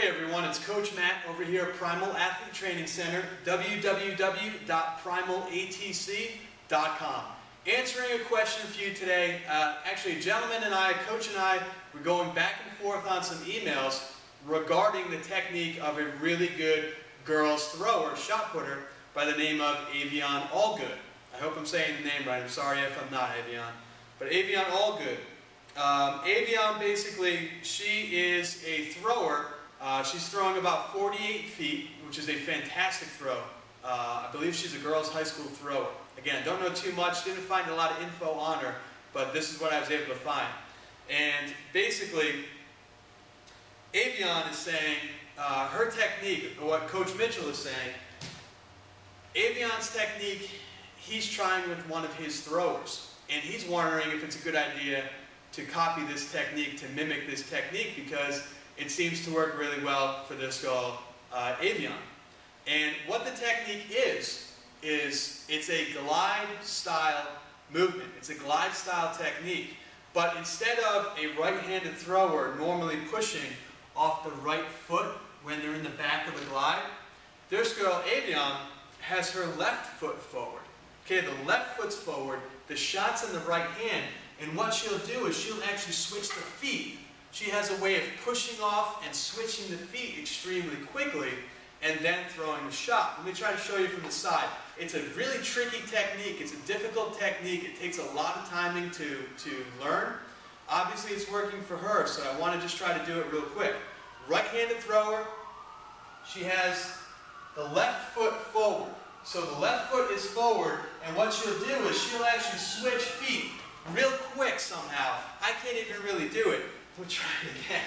Hey everyone, it's Coach Matt over here at Primal Athlete Training Center, www.PrimalATC.com. Answering a question for you today. Actually, a gentleman and I, a coach and I, were going back and forth on some emails regarding the technique of a really good girls thrower, shot putter, by the name of Avione Allgood. I hope I'm saying the name right. I'm sorry if I'm not, Avione. But Avione Allgood. Avione, basically, she is a thrower. She's throwing about 48 feet, which is a fantastic throw. I believe she's a girls' high school thrower. Again, don't know too much, didn't find a lot of info on her, but this is what I was able to find. And basically, Avione is saying, her technique, what Coach Mitchell is saying, Avione's technique, he's trying with one of his throwers. And he's wondering if it's a good idea to copy this technique, to mimic this technique, because it seems to work really well for this girl, Avione. And what the technique is it's a glide style movement. It's a glide style technique. But instead of a right-handed thrower normally pushing off the right foot when they're in the back of the glide, this girl, Avione, has her left foot forward. Okay, the left foot's forward, the shot's in the right hand, and what she'll do is she'll actually switch the feet. She has a way of pushing off and switching the feet extremely quickly and then throwing the shot. Let me try to show you from the side. It's a really tricky technique. It's a difficult technique. It takes a lot of timing to learn. Obviously, it's working for her, so I want to just try to do it real quick. Right-handed thrower. She has the left foot forward. So the left foot is forward, and what she'll do is she'll actually switch feet real quick somehow. I can't even really do it. We'll try it again.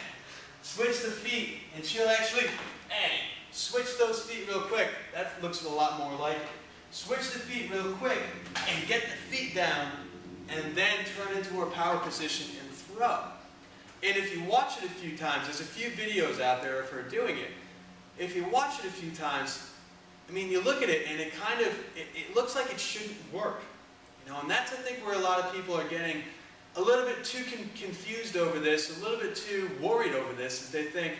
Switch the feet, and she'll actually switch those feet real quick. That looks a lot more like it. Switch the feet real quick, and get the feet down, and then turn into her power position and throw. And if you watch it a few times, there's a few videos out there of her doing it. If you watch it a few times, I mean, you look at it, and it kind of, it looks like it shouldn't work. You know, and that's, I think, where a lot of people are getting a little bit too confused over this, a little bit too worried over this, is they think,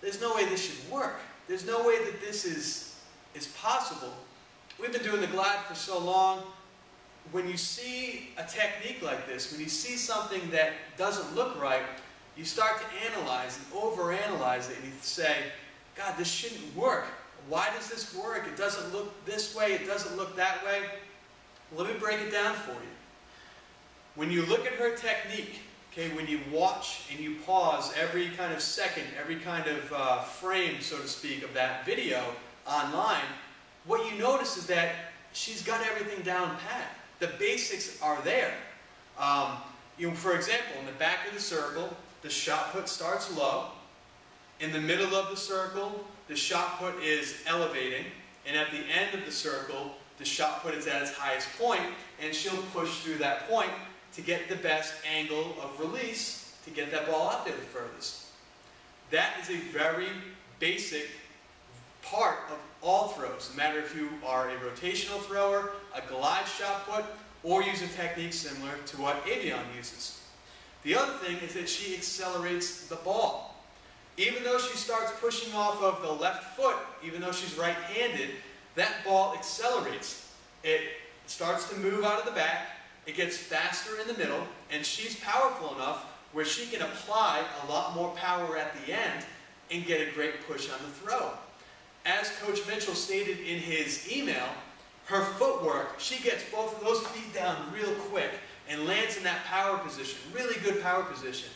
there's no way this should work. There's no way that this is possible. We've been doing the glide for so long. When you see a technique like this, when you see something that doesn't look right, you start to analyze and overanalyze it, and you say, God, this shouldn't work. Why does this work? It doesn't look this way, it doesn't look that way. Let me break it down for you. When you look at her technique, okay, when you watch and you pause every kind of second, every kind of frame, so to speak, of that video online, what you notice is that she's got everything down pat. The basics are there. You know, for example, in the back of the circle, the shot put starts low. In the middle of the circle, the shot put is elevating. And at the end of the circle, the shot put is at its highest point, and she'll push through that point to get the best angle of release to get that ball out there the furthest. That is a very basic part of all throws, no matter if you are a rotational thrower, a glide shot put, or use a technique similar to what Avione uses. The other thing is that she accelerates the ball. Even though she starts pushing off of the left foot, even though she's right-handed, that ball accelerates. It starts to move out of the back, it gets faster in the middle, and she's powerful enough where she can apply a lot more power at the end and get a great push on the throw. As Coach Mitchell stated in his email, her footwork, she gets both of those feet down real quick and lands in that power position, really good power position.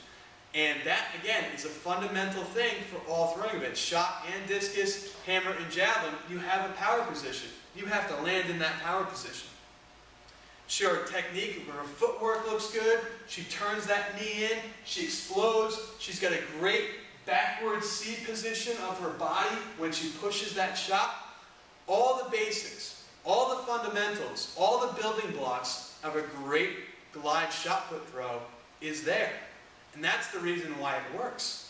And that, again, is a fundamental thing for all throwing events. Shot and discus, hammer and javelin, you have a power position. You have to land in that power position. Her technique, her footwork looks good. She turns that knee in. She explodes. She's got a great backward C position of her body when she pushes that shot. All the basics, all the fundamentals, all the building blocks of a great glide shot put throw is there. And that's the reason why it works.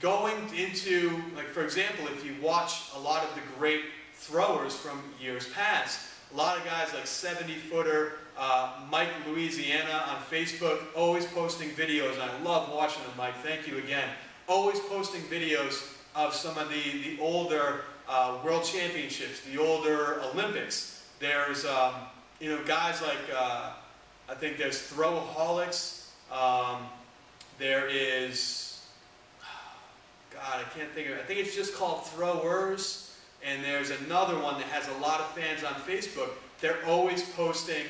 Going into, like for example, if you watch a lot of the great throwers from years past, a lot of guys like 70-footer, Mike Louisiana on Facebook, always posting videos, and I love watching them, Mike. Thank you again. always posting videos of some of the older World Championships, the older Olympics. There's you know, guys like I think there's Throwaholics. There is, God, I can't think of it. I think it's just called Throwers. And there's another one that has a lot of fans on Facebook. They're always posting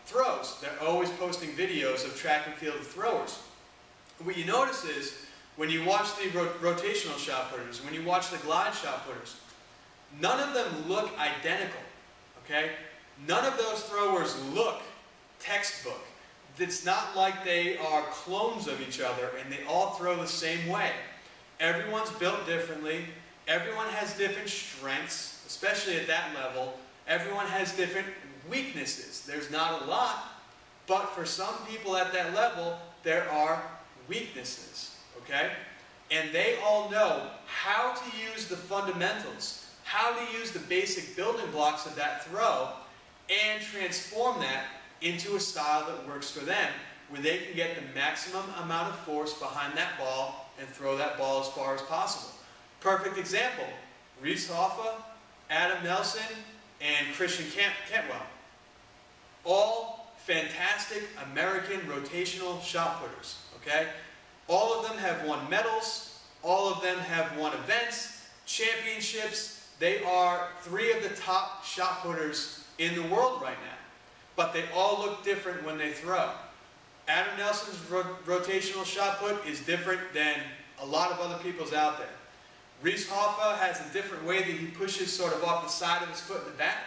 throws. They're always posting videos of track and field throwers. What you notice is, when you watch the rotational shot putters, when you watch the glide shot putters, none of them look identical, okay? None of those throwers look textbook. It's not like they are clones of each other and they all throw the same way. Everyone's built differently. Everyone has different strengths, especially at that level. Everyone has different weaknesses. There's not a lot, but for some people at that level, there are weaknesses, okay? And they all know how to use the fundamentals, how to use the basic building blocks of that throw, and transform that into a style that works for them, where they can get the maximum amount of force behind that ball and throw that ball as far as possible. Perfect example, Reese Hoffa, Adam Nelson, and Christian Cantwell. All fantastic American rotational shot putters, okay? All of them have won medals, all of them have won events, championships. They are 3 of the top shot putters in the world right now. But they all look different when they throw. Adam Nelson's rotational shot put is different than a lot of other people's out there. Reese Hoffa has a different way that he pushes sort of off the side of his foot in the back.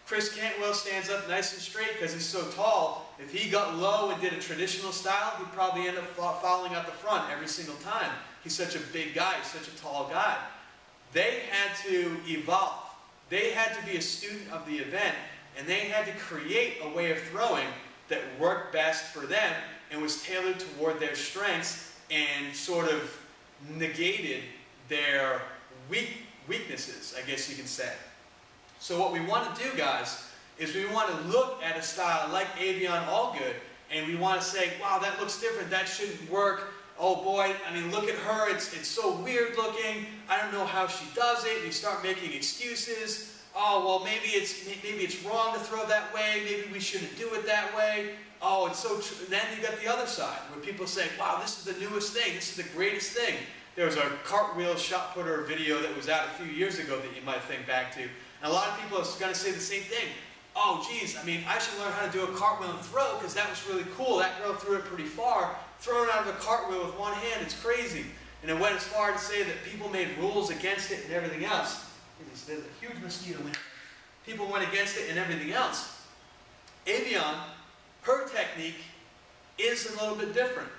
Chris Cantwell stands up nice and straight because he's so tall. If he got low and did a traditional style, he'd probably end up fouling out the front every single time. He's such a big guy, he's such a tall guy. They had to evolve. They had to be a student of the event, and they had to create a way of throwing that worked best for them and was tailored toward their strengths and sort of negated their weaknesses, I guess you can say. So what we want to do, guys, is we want to look at a style like Avione Allgood, and we want to say, wow, that looks different, that shouldn't work. Oh boy, I mean, look at her, it's so weird looking, I don't know how she does it. And you start making excuses. Oh, well, maybe it's wrong to throw that way, maybe we shouldn't do it that way. Oh, it's so true. And then you got the other side, where people say, wow, this is the newest thing, this is the greatest thing. There was a cartwheel shot putter video that was out a few years ago that you might think back to. And a lot of people are going to say the same thing. Oh, geez, I mean, I should learn how to do a cartwheel and throw because that was really cool. That girl threw it pretty far. Throwing out of a cartwheel with one hand, it's crazy. And it went as far to say that people made rules against it and everything else. There's a huge mosquito in there. People went against it and everything else. Avione, her technique is a little bit different.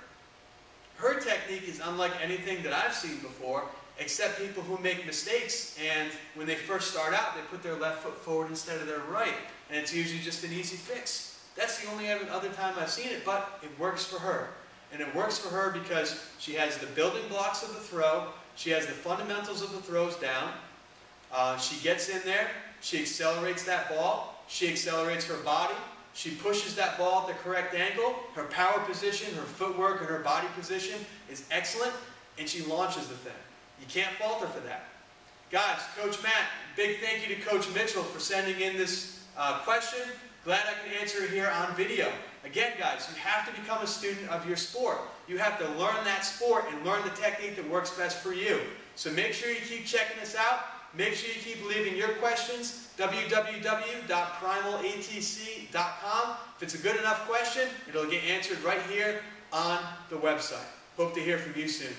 Her technique is unlike anything that I've seen before, except people who make mistakes, and when they first start out, they put their left foot forward instead of their right, and it's usually just an easy fix. That's the only other time I've seen it, but it works for her. And it works for her because she has the building blocks of the throw, she has the fundamentals of the throws down, she gets in there, she accelerates that ball, she accelerates her body, she pushes that ball at the correct angle, her power position, her footwork, and her body position is excellent, and she launches the thing. You can't falter for that. Guys, Coach Matt, big thank you to Coach Mitchell for sending in this question. Glad I can answer it here on video. Again, guys, you have to become a student of your sport. You have to learn that sport and learn the technique that works best for you. So make sure you keep checking us out. Make sure you keep leaving your questions. www.PrimalATC.com. If it's a good enough question, it'll get answered right here on the website. Hope to hear from you soon.